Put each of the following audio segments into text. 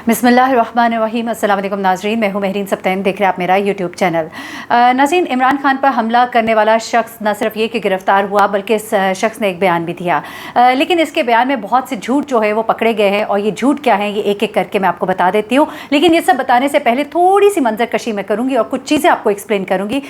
बिस्मिल्लाहिर्रहमानिर्रहीम। अस्सलाम वालेकुम नाज़रीन, मैं हूँ महरीन सब्तैन, देख रहे हैं आप मेरा यूट्यूब चैनल। नाज़रीन, इमरान खान पर हमला करने वाला शख्स न सिर्फ ये कि गिरफ़्तार हुआ बल्कि इस शख्स ने एक बयान भी दिया, लेकिन इसके बयान में बहुत से झूठ जो है वो पकड़े गए हैं और ये झूठ क्या है ये एक एक करके मैं आपको बता देती हूँ। लेकिन ये सब बताने से पहले थोड़ी सी मंजर कशी मैं करूँगी और कुछ चीज़ें आपको एक्सप्लेन करूँगी।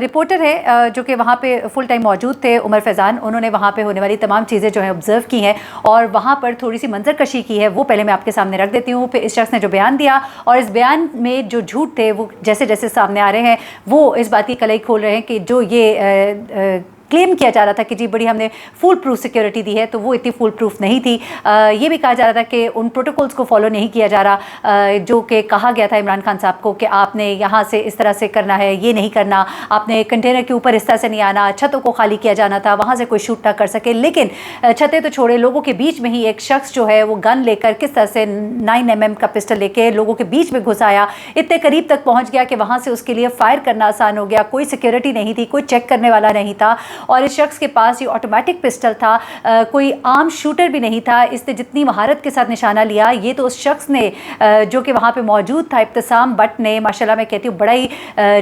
रिपोर्टर है जो कि वहाँ पर फुल टाइम मौजूद थे, उमर फैज़ान, उन्होंने वहाँ पर होने वाली तमाम चीज़ें जो है ऑब्ज़र्व की हैं और वहाँ पर थोड़ी सी मंजर कशी की है, वो पहले मैं आपके सामने रख देती हूँ। फिर इस शख्स ने जो बयान दिया और इस बयान में जो झूठ थे वो जैसे जैसे सामने आ रहे हैं वो इस बात की कलई खोल रहे हैं कि जो ये क्लेम किया जा रहा था कि जी बड़ी हमने फुल प्रूफ सिक्योरिटी दी है, तो वो इतनी फुल प्रूफ नहीं थी। ये भी कहा जा रहा था कि उन प्रोटोकॉल्स को फॉलो नहीं किया जा रहा जो कि कहा गया था इमरान खान साहब को कि आपने यहाँ से इस तरह से करना है, ये नहीं करना, आपने कंटेनर के ऊपर इस तरह से नहीं आना, छतों को खाली किया जाना था, वहाँ से कोई शूट ना कर सके। लेकिन छतें तो छोड़े, लोगों के बीच में ही एक शख्स जो है वो गन लेकर किस तरह से 9mm का पिस्टल लेके लोगों के बीच में घुस आया, इतने करीब तक पहुँच गया कि वहाँ से उसके लिए फायर करना आसान हो गया। कोई सिक्योरिटी नहीं थी, कोई चेक करने वाला नहीं था और इस शख्स के पास ये ऑटोमेटिक पिस्टल था, कोई आम शूटर भी नहीं था। इसने जितनी महारत के साथ निशाना लिया, ये तो उस शख्स ने जो कि वहाँ पे मौजूद था, इब्तिसाम बट ने, माशाल्लाह मैं कहती हूँ बड़ा ही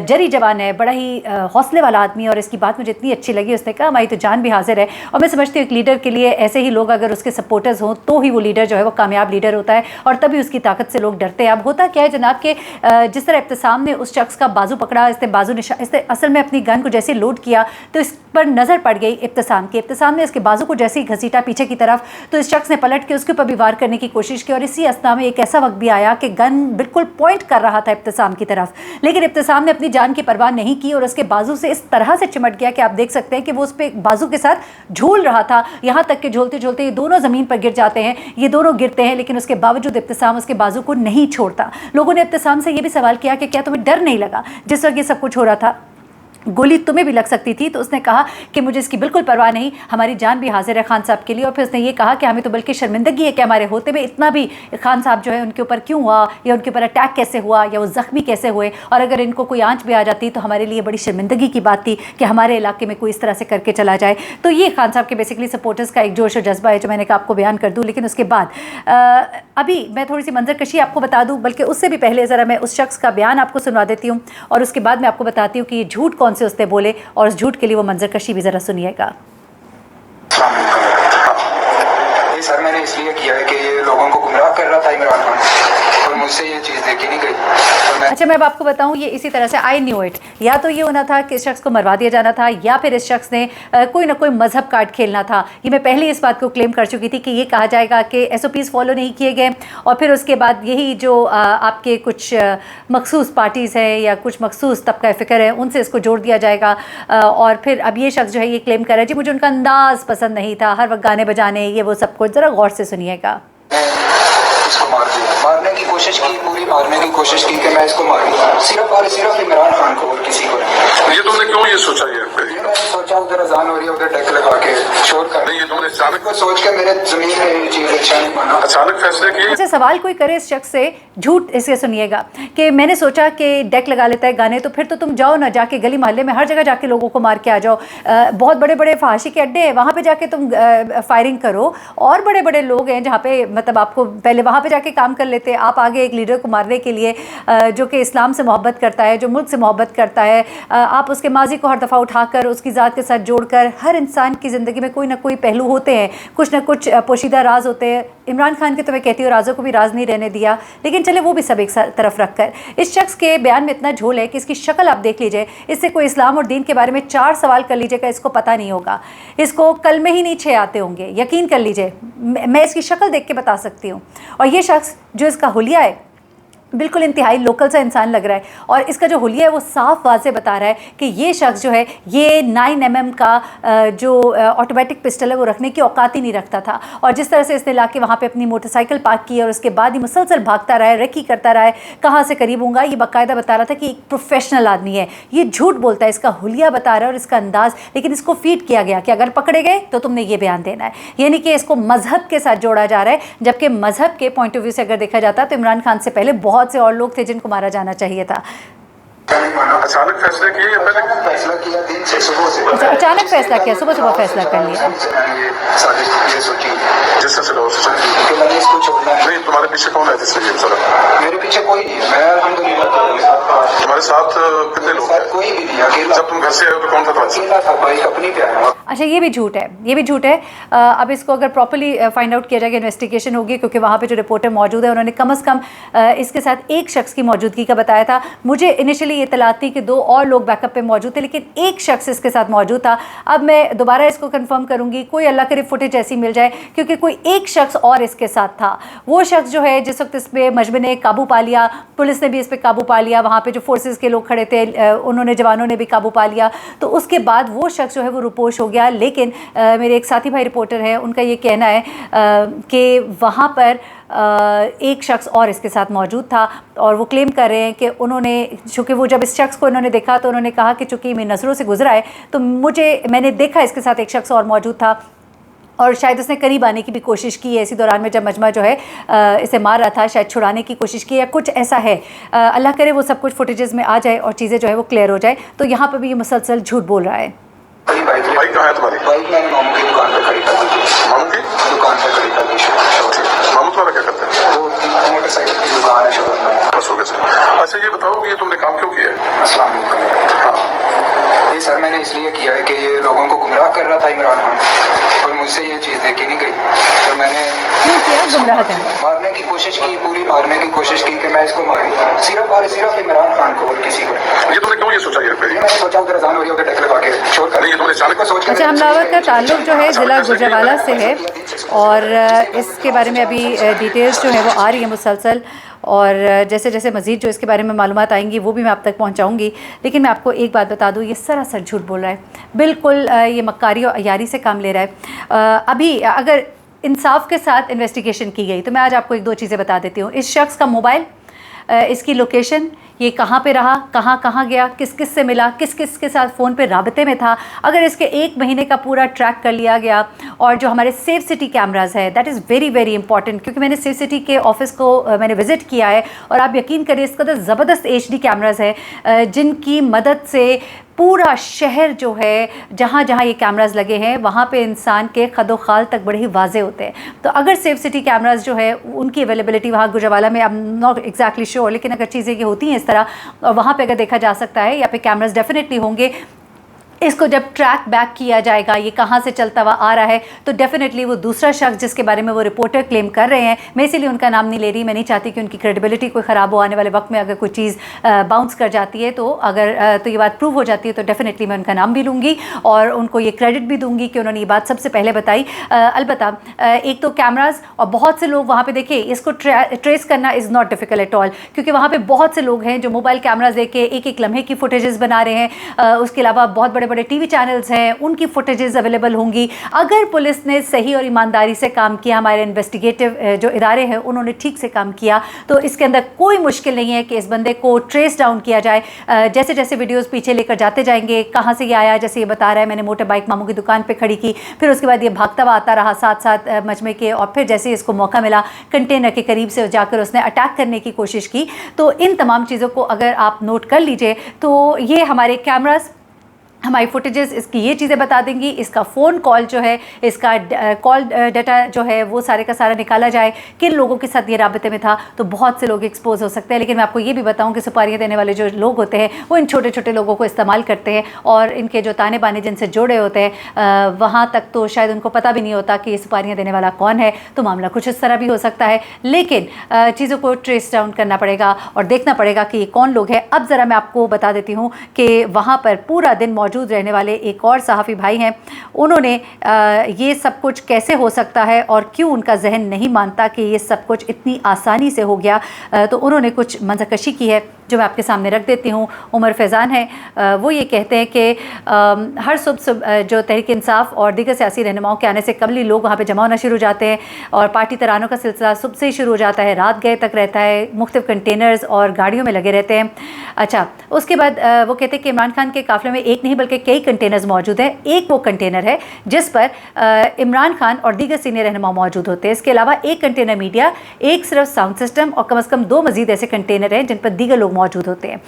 जरी जवान है, बड़ा ही हौसले वाला आदमी, और इसकी बात मुझे इतनी अच्छी लगी। उसने कहा हमारी तो जान भी हाजिर है। और मैं समझती हूँ एक लीडर के लिए ऐसे ही लोग अगर उसके सपोर्टर्स हों तो ही वो लीडर जो है वो कामयाब लीडर होता है और तभी उसकी ताकत से लोग डरते हैं। अब होता क्या है जनाब के जिस तरह इब्तिसाम ने उस शख्स का बाजू पकड़ा, इसने असल में अपनी गन को जैसे लोड किया तो इस पर नज़र पड़ गई इब्तिसाम की। इब्तिसाम ने इसके बाजू को जैसे ही घसीटा पीछे की तरफ तो इस शख्स ने पलट के उसके ऊपर भी वार करने की कोशिश की और इसी अवस्था में एक ऐसा वक्त भी आया कि गन बिल्कुल पॉइंट कर रहा था इब्तिसाम की तरफ, लेकिन इब्तिसाम ने अपनी जान की परवाह नहीं की और उसके बाजू से इस तरह से चिमट गया कि आप देख सकते हैं कि वो उस पर बाजू के साथ झूल रहा था। यहाँ तक कि झूलते झूलते ये दोनों ज़मीन पर गिर जाते हैं, ये दोनों गिरते हैं, लेकिन उसके बावजूद इब्तिसाम उसके बाजू को नहीं छोड़ता। लोगों ने इब्तिसाम से ये भी सवाल किया कि क्या तुम्हें डर नहीं लगा जिस वक्त ये सब कुछ हो रहा था, गोली तुम्हें भी लग सकती थी? तो उसने कहा कि मुझे इसकी बिल्कुल परवाह नहीं, हमारी जान भी हाजिर है खान साहब के लिए। और फिर उसने ये कहा कि हमें तो बल्कि शर्मिंदगी है कि हमारे होते में इतना भी खान साहब जो है उनके ऊपर क्यों हुआ, या उनके ऊपर अटैक कैसे हुआ, या वो ज़ख्मी कैसे हुए, और अगर इनको कोई आंच भी आ जाती तो हमारे लिए बड़ी शर्मिंदगी की बात थी कि हमारे इलाके में कोई इस तरह से करके चला जाए। तो ये खान साहब के बेसिकली सपोर्टर्स का एक जोश और जज्बा है जो मैंने कहा आपको बयान कर दूँ। लेकिन उसके बाद अभी मैं थोड़ी सी मंजर कशी आपको बता दूँ, बल्कि उससे भी पहले ज़रा मैं उस शख्स का बयान आपको सुनवा देती हूँ और उसके बाद मैं आपको बताती हूँ कि ये झूठ कौन से उसने बोले और उस झूठ के लिए वो मंजर कशी भी ज़रा सुनिएगा। ये सर मैंने इसलिए किया है कि ये लोगों को गुमराह कर रहा था इमरान खान और मुझसे ये चीज़ देखी नहीं गई। अच्छा मैं अब आपको बताऊं, ये इसी तरह से आई न्यू इट, या तो ये होना था कि इस शख्स को मरवा दिया जाना था या फिर इस शख्स ने कोई ना कोई मजहब कार्ड खेलना था। ये मैं पहले इस बात को क्लेम कर चुकी थी कि ये कहा जाएगा कि SOPs फॉलो नहीं किए गए और फिर उसके बाद यही जो आपके कुछ मखसूस पार्टीज़ हैं या कुछ मखसूस तबका फ़िक्र है उनसे इसको जोड़ दिया जाएगा। और फिर अब ये शख्स जो है ये क्लेम कर रहा है जी मुझे उनका अंदाज़ पसंद नहीं था, हर वक्त गाने बजाने ये वो सब कुछ। ज़रा गौर से सुनिएगा। इसको मारने की कोशिश की, पूरी मारने की कोशिश की कि मैं इसको मारूं, सिर्फ और सिर्फ इमरान खान को और किसी को नहीं। ये तुमने क्यों ये सोचा? मैंने सोचा उधर अजान हो रही है, उधर डेक लगा के शोर कर नहीं, ये तुमने अचानक को सोच के मेरे जमीन में ये चीज़ अच्छा नहीं माना, अचानक फैसले किए। अच्छा सवाल कोई करे इस शख्स से, झूठ इससे सुनिएगा कि मैंने सोचा कि डेक लगा लेता है गाने, तो फिर तो तुम जाओ ना, जाके गली मोहल्ले में हर जगह जाके लोगों को मार के आ जाओ। बहुत बड़े बड़े फहाशी के अड्डे हैं, वहाँ पे जाके तुम फायरिंग करो, और बड़े बड़े लोग हैं जहाँ पे मतलब आपको पहले वहाँ पे जाके काम कर लेते। आप आगे एक लीडर को मारने के लिए जो कि इस्लाम से मोहब्बत करता है, जो मुल्क से मोहब्बत करता है, आप उसके माजी को हर दफ़ा उठाकर उसकी ज़ात के साथ जोड़कर, हर इंसान की ज़िंदगी में कोई ना कोई पहलू होते हैं, कुछ ना कुछ पोशीदा राज होते हैं। इमरान खान के तो मैं कहती हूँ राजों को भी राज नहीं रहने दिया, लेकिन चले वो भी सब एक तरफ रख कर इस शख्स के बयान में इतना झोल है कि इसकी शक्ल आप देख लीजिए, इससे कोई इस्लाम और दीन के बारे में 4 सवाल कर लीजिएगा, इसको पता नहीं होगा, इसको कलमे ही नहीं 6 आते होंगे, यकीन कर लीजिए। मैं इसकी शक्ल देख के बता सकती हूँ। और ये शख्स जो इसका हुलिया है बिल्कुल इंतहाई लोकल सा इंसान लग रहा है और इसका जो हुलिया है वो साफ वाज़े बता रहा है कि ये शख्स जो है ये 9mm का जो ऑटोमेटिक पिस्टल है वो रखने की औकात ही नहीं रखता था। और जिस तरह से इसने लाके वहाँ पे अपनी मोटरसाइकिल पार्क की और उसके बाद ही मुसलसल भागता रहा है, रेकी करता रहा है, कहाँ से करीब होगा, ये बाकायदा बता रहा था कि एक प्रोफेशनल आदमी है। ये झूठ बोलता है, इसका हुलिया बता रहा है और इसका अंदाज़, लेकिन इसको फीड किया गया कि अगर पकड़े गए तो तुमने ये बयान देना है, यानी कि इसको मज़हब के साथ जोड़ा जा रहा है। जबकि मज़हब के पॉइंट ऑफ व्यू से अगर देखा जाता तो इमरान खान से पहले बहुत से और लोग थे जिनको मारा जाना चाहिए था। नहीं माना। अचानक फैसले किए या पहले? फैसला किया दिन से, सुबह से। अच्छा, अचानक फैसला किया, सुबह सुबह फैसला कर लिया। मैंने ये साजिश ये सोची जिस तरह से लोगों से कि मैंने इसको छोड़ना है। नहीं, तुम्हारे पीछे कौन है जिससे ये सारा? मेरे पीछे कोई नहीं है, मैं अल्हम्दुलिल्लाह। तुम्हारे साथ कितने लोग हैं? कोई भी नहीं, अकेला। जब तुम घर से आए हो तो कौन था तुम्हारे साथ? अकेला था भाई, अपनी पे आया। अच्छा, ये भी झूठ है, ये भी झूठ है। अब इसको अगर प्रॉपर्ली फाइंड आउट किया जाएगा, इन्वेस्टिगेशन होगी, क्योंकि वहाँ पे जो रिपोर्टर मौजूद है उन्होंने कम से कम इसके साथ एक शख्स की मौजूदगी का बताया था। मुझे इनिशियली ये इत्तला थी कि 2 और लोग बैकअप पे मौजूद थे, लेकिन एक शख्स इसके साथ मौजूद था। अब मैं दोबारा इसको कंफर्म करूँगी, कोई अल्लाह करे फुटेज ऐसी मिल जाए, क्योंकि कोई एक शख्स और इसके साथ था। वो शख्स जो है जिस वक्त इस पर मजमे ने काबू पा लिया, पुलिस ने भी इस पर काबू पा लिया, वहाँ पर जो फोर्सेस के लोग खड़े थे उन्होंने, जवानों ने भी काबू पा लिया, तो उसके बाद वो शख्स जो है वो रुपोश हो गया। लेकिन मेरे एक साथी भाई रिपोर्टर हैं, उनका ये कहना है कि वहाँ पर एक शख्स और इसके साथ मौजूद था, और वो क्लेम कर रहे हैं कि उन्होंने, चूँकि वो जब इस शख्स को इन्होंने देखा तो उन्होंने कहा कि चूँकि मेरी नज़रों से गुजरा है तो मैंने देखा इसके साथ एक शख्स और मौजूद था, और शायद उसने करीब आने की भी कोशिश की है इसी दौरान में जब मजमा जो है इसे मार रहा था, शायद छुड़ाने की कोशिश की या कुछ ऐसा है। अल्लाह करे वो सब कुछ फुटेजेस में आ जाए और चीज़ें जो है वो क्लियर हो जाए। तो यहाँ पर भी ये मुसलसल झूठ बोल रहा है। बाइक कहाँ है तुम्हारी? बाइक मैंने मामू की दुकान पर खड़ी कर दी। मामू की दुकान पर खड़ी कर दी। मामू तुम्हारा क्या करते हैं? वो मोटरसाइकिल की दुकान है शोरूम में। बस हो गया। अच्छा, ये बताओ कि ये तुमने काम क्यों किया है? अस्सलाम वालेकुम। ये सर मैंने इसलिए किया है कि ये लोगों को गुमराह कर रहा था इमरान खान, और मुझसे ये चीज़ देखी नहीं गई, तो मैंने गुमराह करना, मारने की कोशिश की, पूरी मारने की कोशिश की कि मैं इसको मारूं, सिर्फ और सिर्फ इमरान खान को, और किसी को। ये तुमने क्यों ये सोचा? ये मैंने सोचा उधर अजान हो रही होगी, टैक लगा के छोड़ कर। ये तुमने अचानक सोच अच्छा, हमलावर का ताल्लुक जो है ज़िला गुजरांवाला से है, और इसके बारे में अभी डिटेल्स जो है वो आ रही है मुसलसल, और जैसे जैसे मज़ीद जो इसके बारे में मालूमात आएंगी वो भी मैं आप तक पहुंचाऊंगी। लेकिन मैं आपको एक बात बता दूं, ये सरासर झूठ बोल रहा है, बिल्कुल ये मक्कारी और अयारी से काम ले रहा है। अभी अगर इंसाफ के साथ इन्वेस्टिगेशन की गई तो मैं आज आपको 1-2 चीज़ें बता देती हूँ। इस शख्स का मोबाइल, इसकी लोकेशन, ये कहाँ पे रहा, कहाँ कहाँ गया, किस किस से मिला, किस किस के साथ फ़ोन पे राबते में था, अगर इसके 1 महीने का पूरा ट्रैक कर लिया गया, और जो हमारे सेफ सिटी कैमराज़ है, that is very very important, क्योंकि मैंने सेफ सिटी के ऑफिस को मैंने विज़िट किया है, और आप यकीन करिए इस कदर ज़बरदस्त HD कैमराज़ है जिनकी मदद से पूरा शहर जो है, जहाँ जहाँ ये कैमराज़ लगे हैं वहाँ पे इंसान के खदो खाल तक बड़े ही वाजे होते हैं। तो अगर सेफ सिटी कैमराज़ जो है उनकी अवेलेबिलिटी वहाँ गुजरांवाला में, I am not exactly sure, लेकिन अगर चीज़ें ये होती हैं इस तरह, वहाँ पे अगर देखा जा सकता है, यहाँ पे कैमराज़ डेफिनेटली होंगे। इसको जब ट्रैक बैक किया जाएगा, ये कहाँ से चलता हुआ आ रहा है, तो डेफिनेटली वो दूसरा शख्स जिसके बारे में वो रिपोर्टर क्लेम कर रहे हैं, मैं इसीलिए उनका नाम नहीं ले रही, मैं नहीं चाहती कि उनकी क्रेडिबिलिटी कोई ख़राब हो, आने वाले वक्त में अगर कोई चीज़ बाउंस कर जाती है तो अगर तो ये बात प्रूव हो जाती है तो डेफिनेटली मैं उनका नाम भी लूँगी और उनको ये क्रेडिट भी दूँगी कि उन्होंने ये बात सबसे पहले बताई। अलबत्ता एक तो कैमराज़, और बहुत से लोग वहाँ पर देखिए, इसको ट्रेस करना is not difficult at all, क्योंकि वहाँ पर बहुत से लोग हैं जो मोबाइल कैमराज़ देख के एक लम्हे की फुटेजेस बना रहे हैं। उसके अलावा बहुत बड़े बड़े TV चैनल्स हैं, उनकी फुटेजेस अवेलेबल होंगी। अगर पुलिस ने सही और ईमानदारी से काम किया, हमारे इन्वेस्टिगेटिव जो इदारे हैं उन्होंने ठीक से काम किया, तो इसके अंदर कोई मुश्किल नहीं है कि इस बंदे को ट्रेस डाउन किया जाए। जैसे जैसे वीडियोस पीछे लेकर जाते जाएंगे, कहाँ से ये आया, जैसे ये बता रहा है मैंने मोटर बाइक मामू की दुकान पे खड़ी की, फिर उसके बाद ये भागता हुआ आता रहा साथ साथ मजमे के, और फिर जैसे इसको मौका मिला कंटेनर के करीब से जाकर उसने अटैक करने की कोशिश की। तो इन तमाम चीज़ों को अगर आप नोट कर लीजिए तो ये हमारे कैमरास, हमारी फुटेजेस इसकी ये चीज़ें बता देंगी। इसका फ़ोन कॉल जो है, इसका कॉल डाटा जो है वो सारे का सारा निकाला जाए, किन लोगों के साथ ये राबते में था, तो बहुत से लोग एक्सपोज हो सकते हैं। लेकिन मैं आपको ये भी बताऊं कि सुपारियाँ देने वाले जो लोग होते हैं वो इन छोटे छोटे लोगों को इस्तेमाल करते हैं, और इनके जो ताने बाने जिनसे जोड़े होते हैं वहाँ तक तो शायद उनको पता भी नहीं होता कि ये सुपारियाँ देने वाला कौन है। तो मामला कुछ इस तरह भी हो सकता है, लेकिन चीज़ों को ट्रेस डाउन करना पड़ेगा और देखना पड़ेगा कि ये कौन लोग हैं। अब ज़रा मैं आपको बता देती हूँ कि वहाँ पर पूरा दिन मौजूद रहने वाले एक और सहाफ़ी भाई हैं, उन्होंने ये सब कुछ कैसे हो सकता है और क्यों उनका जहन नहीं मानता कि ये सब कुछ इतनी आसानी से हो गया, तो उन्होंने कुछ मंजरकशी की है जो मैं आपके सामने रख देती हूँ। उमर फैज़ान है, वो ये कहते हैं कि हर सुबह जो तहरीक इंसाफ और दीगर सियासी रहनुमाओं के आने से कबल ही लोग वहाँ पे जमा होना शुरू हो जाते हैं, और पार्टी तरानों का सिलसिला सुबह से ही शुरू हो जाता है, रात गए तक रहता है, मुख्तलिफ कंटेनर्स और गाड़ियों में लगे रहते हैं। अच्छा, उसके बाद वो कहते हैं कि इमरान खान के काफ़िले में एक नहीं बल्कि कई कंटेनर्स मौजूद हैं। एक वो कंटेनर है जिस पर इमरान खान और दीगर सीनियर रहनुमा मौजूद होते हैं। इसके अलावा एक कंटेनर मीडिया, एक सिर्फ साउंड सिस्टम, और कम से कम 2 मज़ीद ऐसे कंटेनर हैं जिन पर दीगर लोग मौजूद होते हैं।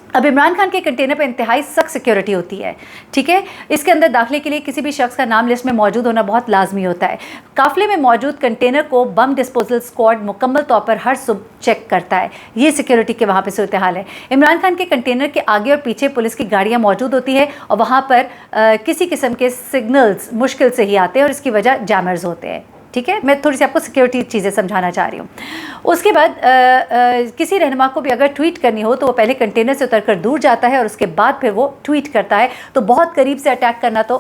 अब इमरान खान के कंटेनर पर इंतहाई सख्त सिक्योरिटी होती है, ठीक है। इसके अंदर दाखिले के लिए किसी भी शख्स का नाम लिस्ट में मौजूद होना बहुत लाजमी होता है। काफिले में मौजूद कंटेनर को बम डिस्पोजल स्क्वाड मुकम्मल तौर पर हर सुबह चेक करता है। ये सिक्योरिटी के वहाँ पे सूरत हाल है। इमरान खान के कंटेनर के आगे और पीछे पुलिस की गाड़ियाँ मौजूद होती है और वहाँ पर किसी किस्म के सिग्नल्स मुश्किल से ही आते हैं और इसकी वजह जैमर्स होते हैं, ठीक है। मैं थोड़ी सी आपको सिक्योरिटी चीज़ें समझाना चाह रही हूँ। उसके बाद किसी रहनुमा को भी अगर ट्वीट करनी हो तो वो पहले कंटेनर से उतरकर दूर जाता है और उसके बाद फिर वो ट्वीट करता है। तो बहुत करीब से अटैक करना तो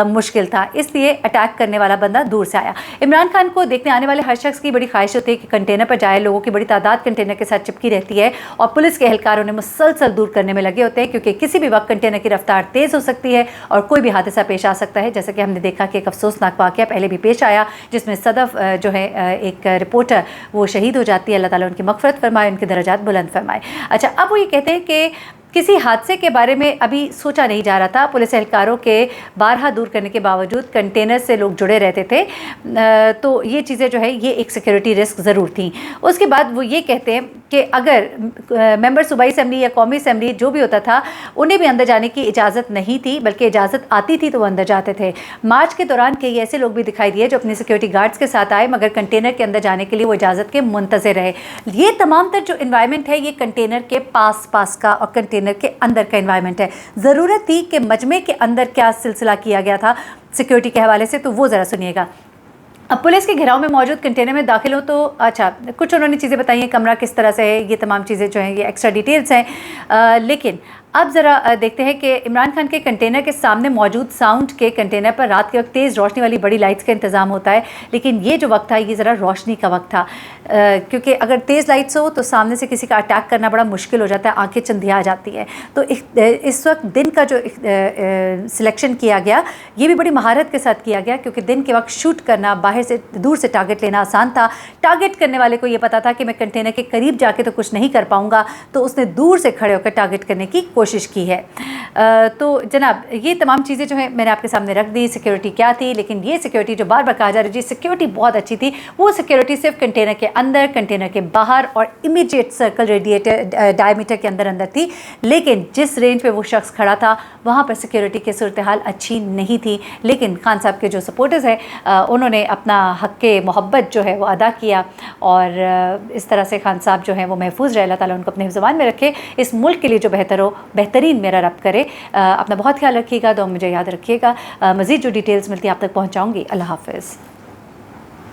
मुश्किल था, इसलिए अटैक करने वाला बंदा दूर से आया। इमरान खान को देखने आने वाले हर शख्स की बड़ी ख्वाहिश होती है कि कंटेनर पर जाए। लोगों की बड़ी तादाद कंटेनर के साथ चिपकी रहती है और पुलिस के एहलकार उन्हें मुसलसल दूर करने में लगे होते हैं, क्योंकि किसी भी वक्त कंटेनर की रफ्तार तेज़ हो सकती है और कोई भी हादसा पेश आ सकता है। जैसा कि हमने देखा कि एक अफसोसनाक वाक़या पहले भी पेश आया, जिसमें सदफ जो है एक रिपोर्टर वो शहीद हो जाती है। अल्लाह ताला उनकी मग़फ़िरत फरमाए, उनके दर्जात बुलंद फरमाए। अच्छा, अब वो ये कहते हैं कि किसी हादसे के बारे में अभी सोचा नहीं जा रहा था। पुलिस एहलकारों के बारहा दूर करने के बावजूद कंटेनर से लोग जुड़े रहते थे, तो ये चीज़ें जो है ये एक सिक्योरिटी रिस्क ज़रूर थी। उसके बाद वो ये कहते हैं कि अगर मेंबर सूबाई असम्बली या कौमी असम्बली जो भी होता था उन्हें भी अंदर जाने की इजाज़त नहीं थी, बल्कि इजाज़त आती थी तो वो अंदर जाते थे। मार्च के दौरान कई ऐसे लोग भी दिखाई दिए जो अपने सिक्योरिटी गार्ड्स के साथ आए, मगर कंटेनर के अंदर जाने के लिए वो इजाज़त के मुंतज़िर रहे। ये तमाम तर जो इन्वायरमेंट है ये कंटेनर के पास का और कंटेनर के अंदर का एनवायरनमेंट है। ज़रूरत थी कि मजमे के अंदर क्या सिलसिला किया गया था सिक्योरिटी के हवाले से, तो वो ज़रा सुनिएगा। अब पुलिस के घेराव में मौजूद कंटेनर में दाखिल हो तो अच्छा कुछ उन्होंने चीज़ें बताई हैं, कमरा किस तरह से है, ये तमाम चीज़ें जो हैं ये एक्स्ट्रा डिटेल्स हैं। लेकिन अब ज़रा देखते हैं कि इमरान खान के कंटेनर के सामने मौजूद साउंड के कंटेनर पर रात के वक्त तेज़ रोशनी वाली बड़ी लाइट्स का इंतज़ाम होता है, लेकिन ये जो वक्त था ये ज़रा रोशनी का वक्त था, क्योंकि अगर तेज़ लाइट्स हो तो सामने से किसी का अटैक करना बड़ा मुश्किल हो जाता है, आंखें चंधिया जाती हैं। तो इस वक्त दिन का जो सिलेक्शन किया गया ये भी बड़ी महारत के साथ किया गया, क्योंकि दिन के वक्त शूट करना, बाहर से दूर से टारगेट लेना आसान था। टारगेट करने वाले को ये पता था कि मैं कंटेनर के करीब जाके तो कुछ नहीं कर पाऊँगा, तो उसने दूर से खड़े होकर टारगेट करने की कोशिश की है। तो जनाब ये तमाम चीज़ें जो है मैंने आपके सामने रख दी, सिक्योरिटी क्या थी। लेकिन ये सिक्योरिटी जो बार बार कहा जा रही है सिक्योरिटी बहुत अच्छी थी, वो सिक्योरिटी सिर्फ कंटेनर के अंदर, कंटेनर के बाहर और इमीडिएट सर्कल रेडिएटर डायमीटर के अंदर थी। लेकिन जिस रेंज पे वो शख्स खड़ा था वहाँ पर सिक्योरिटी की सूरत हाल अच्छी नहीं थी। लेकिन खान साहब के जो सपोर्टर्स हैं उन्होंने अपना हक़ के मोहब्बत जो है वो अदा किया और इस तरह से खान साहब जो हैं वो महफूज रहे। अल्लाह ताला उनको अपने ज़बान में रखे, इस मुल्क के लिए जो बेहतर हो बेहतरीन मेरा रब करे। अपना बहुत ख्याल रखिएगा, तो मुझे याद रखिएगा। मज़ीद जो डिटेल्स मिलती है आप तक पहुँचाऊँगी। अल्लाह हाफ़िज़।